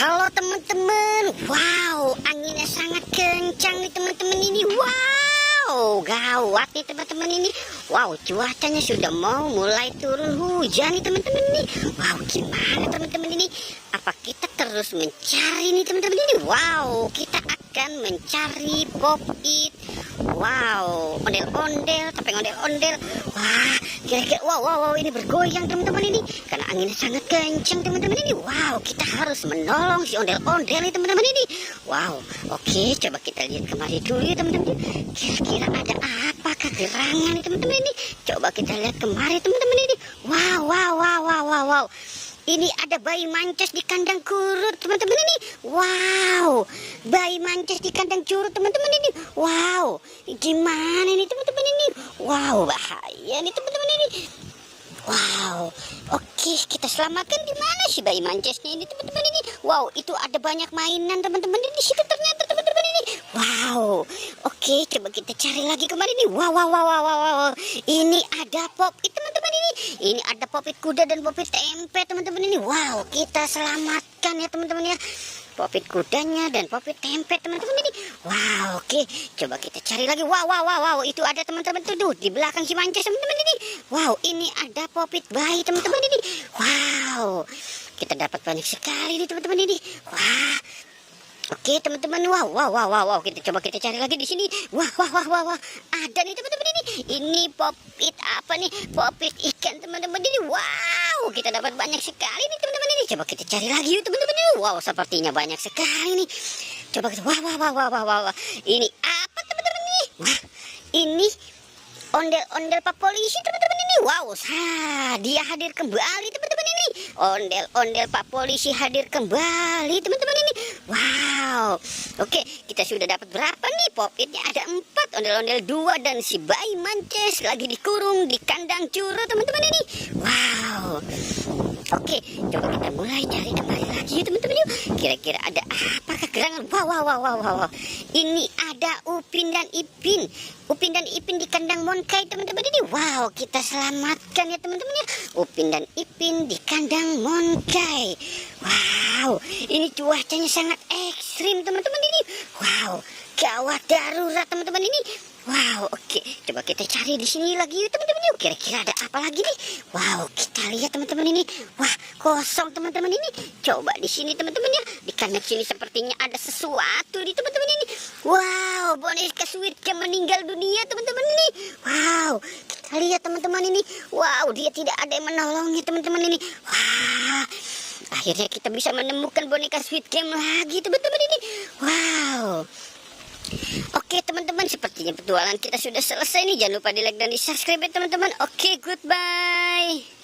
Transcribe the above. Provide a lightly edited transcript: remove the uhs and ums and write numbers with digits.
Halo teman-teman, wow, anginnya sangat kencang nih teman-teman ini. Wow, gawat nih teman-teman ini. Wow, cuacanya sudah mau mulai turun hujan nih teman-teman ini. Wow, gimana teman-teman ini? Apa kita terus mencari nih teman-teman ini? Wow, kita akan mencari pop-it. Wow, ondel-ondel, topeng ondel-ondel. Wah, kira-kira wow, ini bergoyang teman-teman ini karena anginnya sangat kencang teman-teman ini. Wow, kita harus menolong si ondel-ondel nih teman-teman ini. Wow, oke, coba kita lihat kemari dulu ya teman-teman. Kira-kira ada apakah gerangan nih teman-teman ini? Coba kita lihat kemari teman-teman ini. Wow. Ini ada bayi mancis di kandang kurut teman-teman ini. Wow, bayi mancis di kandang curut teman-teman ini. Wow, gimana ini teman-teman ini? Wow, bahaya nih teman-teman ini. Wow, oke, kita selamatkan. Di mana sih bayi mancisnya ini teman-teman ini? Wow, itu ada banyak mainan teman-teman di situ ternyata teman-teman ini. Wow, oke, coba kita cari lagi kemarin ini. Wow. Ini ada pop-it teman-teman ini. Ini ada pop-it kuda dan pop-it tempe teman-teman ini. Wow, kita selamatkan ya teman-teman ya. Pop-it kudanya dan pop-it tempe teman-teman ini. Wow, oke, coba kita cari lagi. Wow, itu ada teman-teman tuh di belakang si mancis teman-teman ini. Wow, ini ada pop-it bayi teman-teman ini. Wow, kita dapat banyak sekali nih teman-teman ini. Wah, oke teman-teman, wow, coba kita cari lagi di sini. Wah, ada nih teman-teman ini. Ini pop-it apa nih? Pop-it ikan teman-teman ini. Wow, kita dapat banyak sekali nih teman-teman ini. Coba kita cari lagi yuk teman-teman ini. Wow, sepertinya banyak sekali nih. Coba kita, wow. Ini apa teman-teman ini? Wah, ini ondel-ondel Pak Polisi teman-teman ini. Wow, dia hadir kembali teman-teman ini. Ondel-ondel Pak Polisi hadir kembali teman-teman ini. Wow, oke, kita sudah dapat berapa nih? Pop-itnya ada 4, ondel-ondel 2, dan si bayi mancis lagi dikurung di kandang curut teman-teman ini. Wow, oke, coba kita mulai cari kembali lagi ya teman-teman yuk. Kira-kira ada apakah gerangan? Wow. Ini ada Upin dan Ipin. Upin dan Ipin di kandang Monkai teman-teman ini. Wow, kita selamatkan ya teman-teman ya. Upin dan Ipin di kandang Monkai. Wow, ini cuacanya sangat ekstrim teman-teman ini. Wow, gawat darurat teman-teman ini. Wow, oke, coba kita cari di sini lagi yuk teman-teman yuk. Kira-kira ada apa lagi nih? Wow, kita lihat teman-teman ini. Wah, kosong teman-teman ini. Coba di sini teman-teman ya. Di kandang sini sepertinya ada sesuatu di teman-teman ini. Wow, boneka Squid Game meninggal dunia teman-teman ini. Wow, kita lihat teman-teman ini. Wow, dia tidak ada yang menolongnya teman-teman ini. Wah, akhirnya kita bisa menemukan boneka Squid Game lagi teman-teman ini. Wow. Oke teman-teman, sepertinya petualangan kita sudah selesai nih. Jangan lupa di like dan di subscribe ya teman-teman. Oke, goodbye.